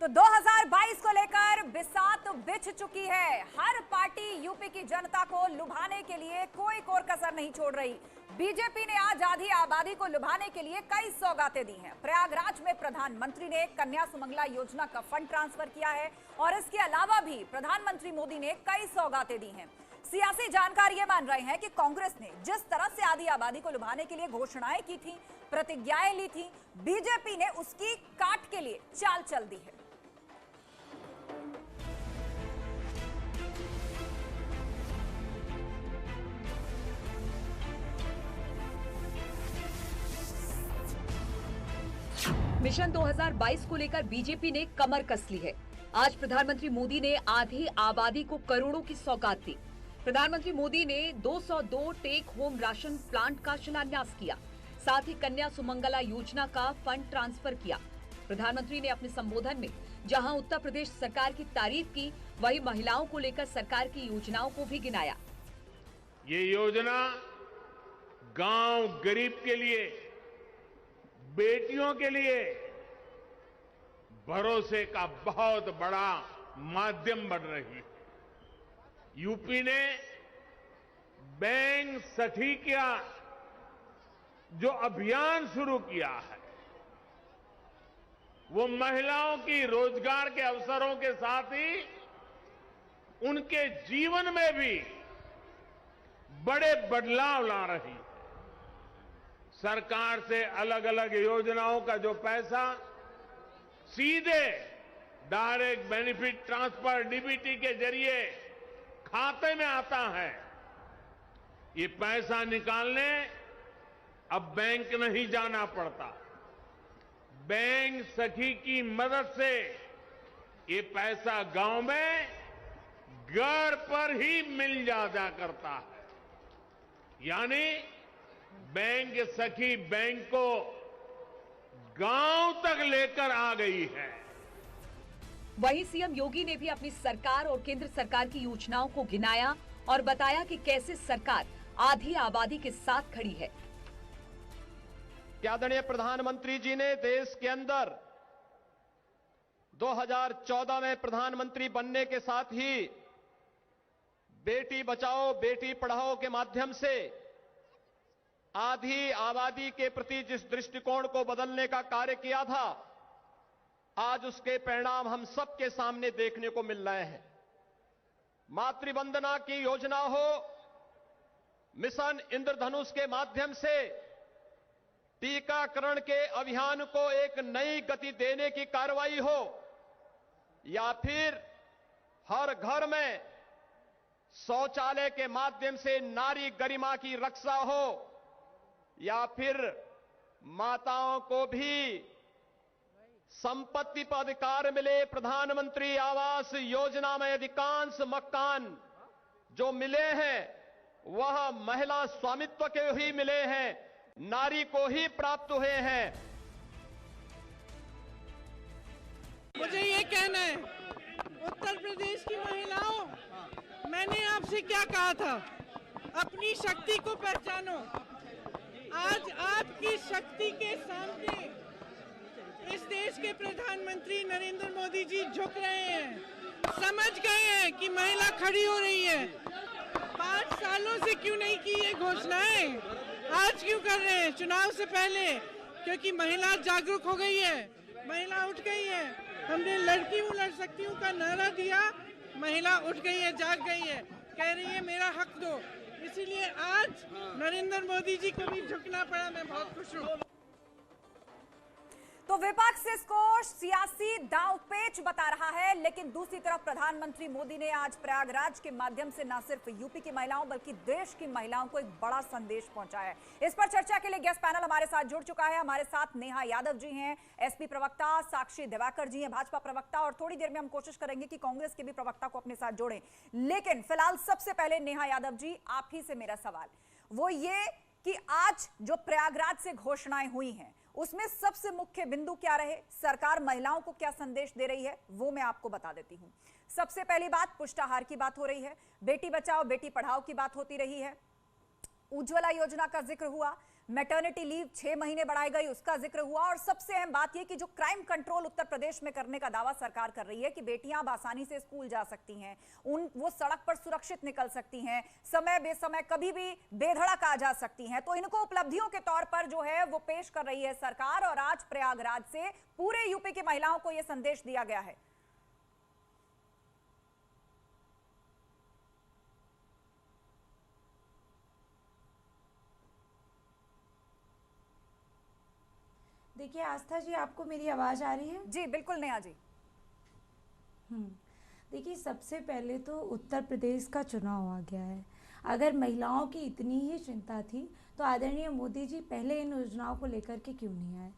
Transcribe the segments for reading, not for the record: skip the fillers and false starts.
तो 2022 को लेकर बिसात बिछ चुकी है। हर पार्टी यूपी की जनता को लुभाने के लिए कोई कोर कसर नहीं छोड़ रही। बीजेपी ने आज आधी आबादी को लुभाने के लिए कई सौगातें दी हैं। प्रयागराज में प्रधानमंत्री ने कन्या सुमंगला योजना का फंड ट्रांसफर किया है और इसके अलावा भी प्रधानमंत्री मोदी ने कई सौगातें दी हैं। सियासी जानकार ये मान रहे हैं कि कांग्रेस ने जिस तरह से आधी आबादी को लुभाने के लिए घोषणाएं की थी, प्रतिज्ञाएं ली थी, बीजेपी ने उसकी काट के लिए चाल चल दी है। मिशन 2022 को लेकर बीजेपी ने कमर कस ली है। आज प्रधानमंत्री मोदी ने आधी आबादी को करोड़ों की सौगात दी। प्रधानमंत्री मोदी ने 202 टेक होम राशन प्लांट का शिलान्यास किया, साथ ही कन्या सुमंगला योजना का फंड ट्रांसफर किया। प्रधानमंत्री ने अपने संबोधन में जहां उत्तर प्रदेश सरकार की तारीफ की, वहीं महिलाओं को लेकर सरकार की योजनाओं को भी गिनाया। ये योजना गांव गरीब के लिए, बेटियों के लिए भरोसे का बहुत बड़ा माध्यम बन रही है। यूपी ने बैंक सखी का जो अभियान शुरू किया है, वो महिलाओं की रोजगार के अवसरों के साथ ही उनके जीवन में भी बड़े बदलाव ला रही है। सरकार से अलग अलग योजनाओं का जो पैसा सीधे डायरेक्ट बेनिफिट ट्रांसफर डीबीटी के जरिए खाते में आता है, ये पैसा निकालने अब बैंक नहीं जाना पड़ता। बैंक सखी की मदद से ये पैसा गांव में घर पर ही मिल जाया करता है। यानी बैंक सखी बैंक को गांव तक लेकर आ गई है। वहीं सीएम योगी ने भी अपनी सरकार और केंद्र सरकार की योजनाओं को गिनाया और बताया कि कैसे सरकार आधी आबादी के साथ खड़ी है। आदरणीय प्रधानमंत्री जी ने देश के अंदर 2014 में प्रधानमंत्री बनने के साथ ही बेटी बचाओ बेटी पढ़ाओ के माध्यम से आधी आबादी के प्रति जिस दृष्टिकोण को बदलने का कार्य किया था, आज उसके परिणाम हम सबके सामने देखने को मिल रहे हैं। मातृवंदना की योजना हो, मिशन इंद्रधनुष के माध्यम से टीकाकरण के अभियान को एक नई गति देने की कार्रवाई हो, या फिर हर घर में शौचालय के माध्यम से नारी गरिमा की रक्षा हो, या फिर माताओं को भी संपत्ति पर अधिकार मिले। प्रधानमंत्री आवास योजना में अधिकांश मकान जो मिले हैं वह महिला स्वामित्व के ही मिले हैं, नारी को ही प्राप्त हुए हैं। मुझे ये कहना है, उत्तर प्रदेश की महिलाओं, मैंने आपसे क्या कहा था? अपनी शक्ति को पहचानो। आज आपकी शक्ति के सामने इस देश के प्रधानमंत्री नरेंद्र मोदी जी झुक रहे हैं, समझ गए हैं कि महिला खड़ी हो रही है। 5 सालों से क्यों नहीं की ये घोषणाएं, आज क्यों कर रहे हैं? चुनाव से पहले, क्योंकि महिला जागरूक हो गई है, महिला उठ गई है। हमने लड़की हूँ लड़ सकती हूँ का नारा दिया, महिला उठ गई है, जाग गई है, कह रही है मेरा हक दो। इसीलिए आज नरेंद्र मोदी जी को भी झुकना पड़ा। मैं बहुत खुश हूँ। तो विपक्ष इसको सियासी दांवपेच बता रहा है, लेकिन दूसरी तरफ प्रधानमंत्री मोदी ने आज प्रयागराज के माध्यम से न सिर्फ यूपी की महिलाओं बल्कि देश की महिलाओं को एक बड़ा संदेश पहुंचाया है। इस पर चर्चा के लिए गेस्ट पैनल हमारे साथ जुड़ चुका है। हमारे साथ नेहा यादव जी हैं, एसपी प्रवक्ता, साक्षी दिवाकर जी हैं, भाजपा प्रवक्ता, और थोड़ी देर में हम कोशिश करेंगे कि कांग्रेस के भी प्रवक्ता को अपने साथ जोड़ें। लेकिन फिलहाल सबसे पहले नेहा यादव जी, आप ही से मेरा सवाल वो ये कि आज जो प्रयागराज से घोषणाएं हुई हैं उसमें सबसे मुख्य बिंदु क्या रहे, सरकार महिलाओं को क्या संदेश दे रही है, वो मैं आपको बता देती हूं। सबसे पहली बात, पुष्टाहार की बात हो रही है, बेटी बचाओ बेटी पढ़ाओ की बात होती रही है, उज्ज्वला योजना का जिक्र हुआ, मैटरनिटी लीव 6 महीने बढ़ाई गई, उसका जिक्र हुआ। और सबसे अहम बात यह कि जो क्राइम कंट्रोल उत्तर प्रदेश में करने का दावा सरकार कर रही है कि बेटियां अब आसानी से स्कूल जा सकती हैं, वो सड़क पर सुरक्षित निकल सकती हैं, समय बेसमय कभी भी बेधड़क आ जा सकती हैं, तो इनको उपलब्धियों के तौर पर जो है वो पेश कर रही है सरकार। और आज प्रयागराज से पूरे यूपी की महिलाओं को यह संदेश दिया गया है। देखिए आस्था जी, आपको मेरी आवाज़ आ रही है? जी बिल्कुल नेहा जी। देखिए, सबसे पहले तो उत्तर प्रदेश का चुनाव आ गया है। अगर महिलाओं की इतनी ही चिंता थी तो आदरणीय मोदी जी पहले इन योजनाओं को लेकर के क्यों नहीं आए?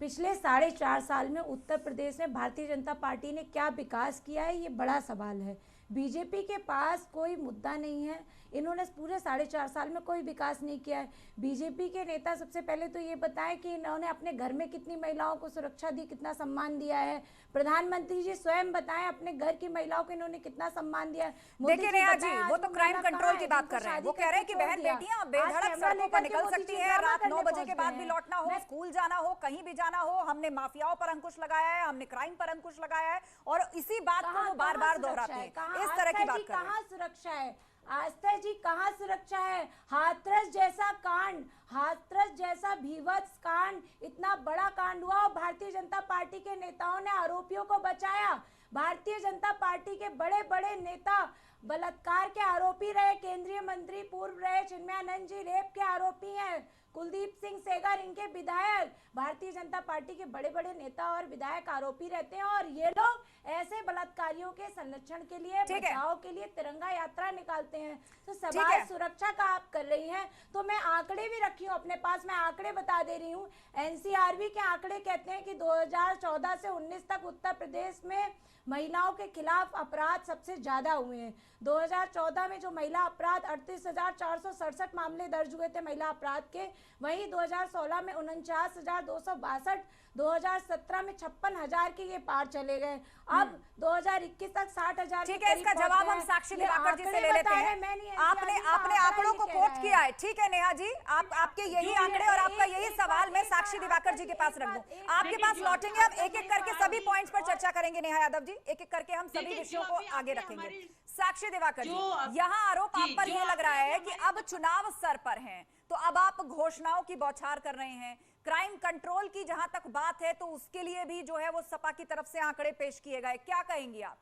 पिछले 4.5 साल में उत्तर प्रदेश में भारतीय जनता पार्टी ने क्या विकास किया है, ये बड़ा सवाल है। बीजेपी के पास कोई मुद्दा नहीं है, इन्होंने पूरे 4.5 साल में कोई विकास नहीं किया है। बीजेपी के नेता सबसे पहले तो ये बताएं कि इन्होंने अपने घर में कितनी महिलाओं को सुरक्षा दी, कितना सम्मान दिया है। प्रधानमंत्री जी स्वयं बताएं अपने घर की महिलाओं को इन्होंने कितना सम्मान दिया है। देखिए नेहा जी, वो तो क्राइम कंट्रोल की बात कर रहे हैं। वो कह रहे हैं कि बहन बेटियां बेधड़क सड़कों पर निकल सकती हैं, रात 9 बजे के बाद भी लौटना हो, स्कूल जाना हो, कहीं भी जाना हो। हमने माफियाओं पर अंकुश लगाया है, हमने क्राइम पर अंकुश लगाया है, और इसी बात को वो बार बार दोहराते हैं। इस तरह की बात कर रहे हैं। कहाँ सुरक्षा है आस्था जी, कहाँ सुरक्षा है? हाथरस जैसा कांड, हाथरस जैसा भीभत्स कांड, इतना बड़ा कांड हुआ और भारतीय जनता पार्टी के नेताओं ने आरोपियों को बचाया। भारतीय जनता पार्टी के बड़े बड़े नेता बलात्कार के आरोपी रहे, केंद्रीय मंत्री पूर्व रहे, चिन्मयानंद जी रेप के आरोपी हैं, कुलदीप सिंह सेंगर इनके विधायक। भारतीय जनता पार्टी के बड़े बड़े नेता और विधायक आरोपी रहते हैं, और ये लोग ऐसे बलात्कारियों के संरक्षण के लिए, बचाव के लिए तिरंगा यात्रा निकालते हैं। तो सवाल सुरक्षा का आप कर रही हैं, तो मैं आंकड़े भी रखी हूँ अपने पास, मैं आंकड़े बता दे रही हूँ। एनसीआरबी के आंकड़े कहते हैं कि 2014 से 19 तक उत्तर प्रदेश में महिलाओं के खिलाफ अपराध सबसे ज्यादा हुए हैं। 2014 में जो महिला अपराध 38,467 मामले दर्ज हुए थे महिला अपराध के, वहीं 2016 में 49,262, 2017 में 56,000 के ये पार चले गए। अब 2021 तक 60,000। ठीक है, इसका जवाब हम साक्षी दिवाकर जी से ले लेते हैं। आपने आंकड़ों को कोट किया है, ठीक है नेहा जी, आपके यही आंकड़े और आपका यही सवाल मैं साक्षी दिवाकर जी के पास रख दूं। आपके पास लौटेंगे, अब एक एक करके सभी पॉइंट्स पर चर्चा करेंगे नेहा यादव जी, एक एक करके हम सभी विषयों को आगे रखेंगे। साक्षी दिवाकर जी, यहाँ आरोप आप पर यह लग रहा है कि अब चुनाव सर पर हैं, तो अब आप घोषणाओं की बौछार कर रहे हैं। क्राइम कंट्रोल की जहां तक बात है तो उसके लिए भी जो है वो सपा की तरफ से आंकड़े पेश किए गए, क्या कहेंगी आप?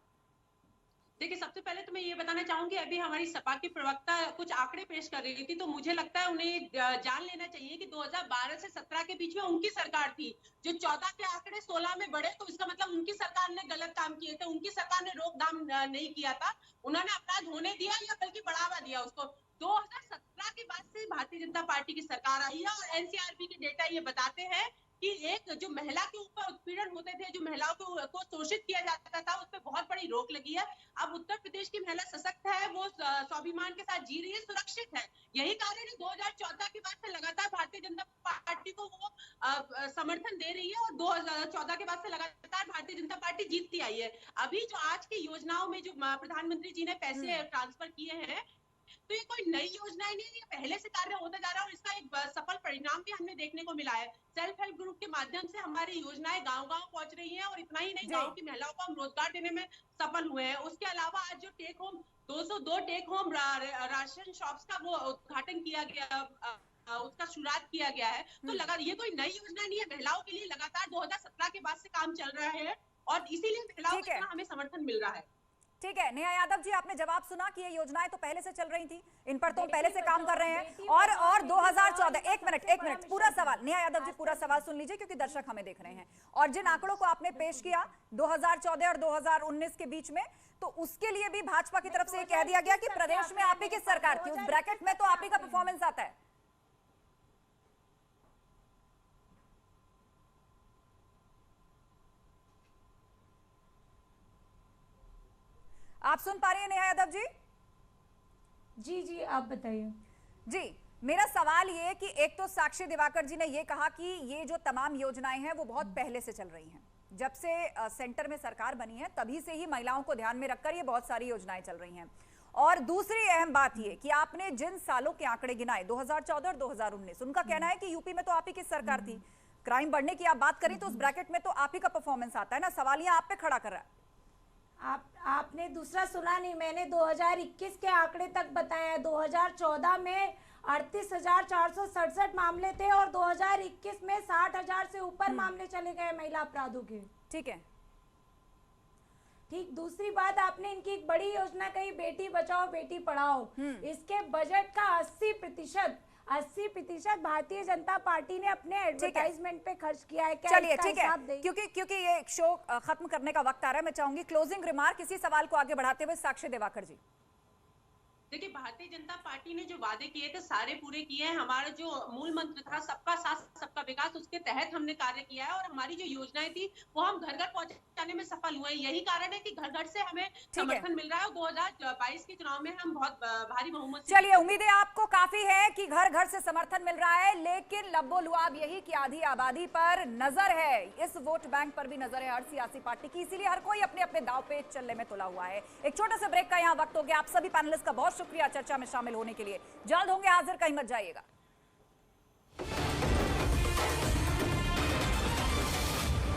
देखिए, सबसे पहले तो मैं ये बताना चाहूंगी, अभी हमारी सपा की प्रवक्ता कुछ आंकड़े पेश कर रही थी, तो मुझे लगता है उन्हें जान लेना चाहिए कि 2012 से 17 के बीच में उनकी सरकार थी। जो 14 के आंकड़े 16 में बढ़े, तो इसका मतलब उनकी सरकार ने गलत काम किए थे, उनकी सरकार ने रोकथाम नहीं किया था, उन्होंने अपराध होने दिया या बल्कि बढ़ावा दिया उसको। 2017 के बाद से भारतीय जनता पार्टी की सरकार आई है, और एनसीआरबी के डेटा ये बताते हैं कि एक जो महिला के ऊपर उत्पीड़न होते थे, जो महिलाओं को शोषित किया जाता था, उस पर बहुत बड़ी रोक लगी है। अब उत्तर प्रदेश की महिला सशक्त है, वो स्वाभिमान के साथ जी रही है, सुरक्षित है। यही कारण है 2014 के बाद से लगातार भारतीय जनता पार्टी को वो समर्थन दे रही है, और 2014 के बाद से लगातार भारतीय जनता पार्टी जीतती आई है। अभी जो आज की योजनाओं में जो प्रधानमंत्री जी ने पैसे ट्रांसफर किए हैं, तो ये कोई नई योजना ही नहीं है, ये पहले से कार्य होता जा रहा है, और इसका एक सफल परिणाम भी हमें देखने को मिला है। सेल्फ हेल्प ग्रुप के माध्यम से हमारी योजनाएं गांव-गांव पहुंच रही हैं, और इतना ही नहीं, गांव की महिलाओं को हम रोजगार देने में सफल हुए हैं। उसके अलावा आज जो take home 202 take home ration shops का वो उद्घाटन किया गया, उसका शुरुआत किया गया है। तो ये कोई नई योजना नहीं है, महिलाओं के लिए लगातार 2017 के बाद से काम चल रहा है, और इसीलिए महिलाओं को हमें समर्थन मिल रहा है। ठीक है नेहा यादव जी, आपने जवाब सुना कि ये योजनाएं तो पहले से चल रही थी, इन पर तो पहले से काम कर रहे हैं। और 2014, एक मिनट पूरा सवाल नेहा यादव जी, पूरा सवाल सुन लीजिए क्योंकि दर्शक हमें देख रहे हैं। और जिन आंकड़ों को आपने पेश किया 2014 और 2019 के बीच में, तो उसके लिए भी भाजपा की तरफ से ये कह दिया गया कि प्रदेश में आप ही की सरकार थी, उस ब्रैकेट में तो आप ही का परफॉर्मेंस आता है। आप सुन पा रही हैं नेहा यादव जी? जी आप बताइए। जी, मेरा सवाल ये कि एक तो साक्षी दिवाकर जी ने ये कहा कि ये जो तमाम योजनाएं हैं वो बहुत पहले से चल रही हैं, जब से सेंटर में सरकार बनी है तभी से ही महिलाओं को ध्यान में रखकर ये बहुत सारी योजनाएं चल रही हैं। और दूसरी अहम बात यह कि आपने जिन सालों के आंकड़े गिनाए 2014 और 2019, उनका कहना है कि यूपी में तो आप ही की सरकार थी। क्राइम बढ़ने की आप बात करें तो उस ब्रैकेट में तो आप ही का परफॉर्मेंस आता है ना, सवाल यहां आप पे खड़ा कर रहा है। आपने दूसरा सुना नहीं, मैंने 2021 के आंकड़े तक बताया। 2014 में 38,467 मामले थे और 2021 में 60,000 से ऊपर मामले चले गए महिला अपराधों के। ठीक है, ठीक। दूसरी बात, आपने इनकी एक बड़ी योजना कही, बेटी बचाओ बेटी पढ़ाओ। इसके बजट का 80% भारतीय जनता पार्टी ने अपने एडवर्टाइजमेंट पे खर्च किया है। चलिए ठीक है, क्योंकि ये शो खत्म करने का वक्त आ रहा है, मैं चाहूंगी क्लोजिंग रिमार्क इसी सवाल को आगे बढ़ाते हुए साक्षी दिवाकर जी। देखिए, भारतीय जनता पार्टी ने जो वादे किए थे सारे पूरे किए हैं। हमारा जो मूल मंत्र था सबका साथ सबका विकास, उसके तहत हमने कार्य किया है और हमारी जो योजनाएं थी वो हम घर घर पहुंचाने में सफल हुए। यही कारण है कि घर घर से हमें समर्थन मिल रहा है और 2022 के चुनाव में हम बहुत भारी बहुमत से। चलिए, उम्मीदें आपको काफी है कि घर घर से समर्थन मिल रहा है, लेकिन लब्बो लुआब यही कि आधी आबादी पर नजर है, इस वोट बैंक पर भी नजर है हर सियासी पार्टी की, इसीलिए हर कोई अपने अपने दाव पे चलने में तुला हुआ है। एक छोटे से ब्रेक का यहाँ वक्त हो गया। आप सभी पैनलिस्ट का बहुत शुक्रिया चर्चा में शामिल होने के लिए। जल्द होंगे हाजिर, कहीं मत जाइएगा।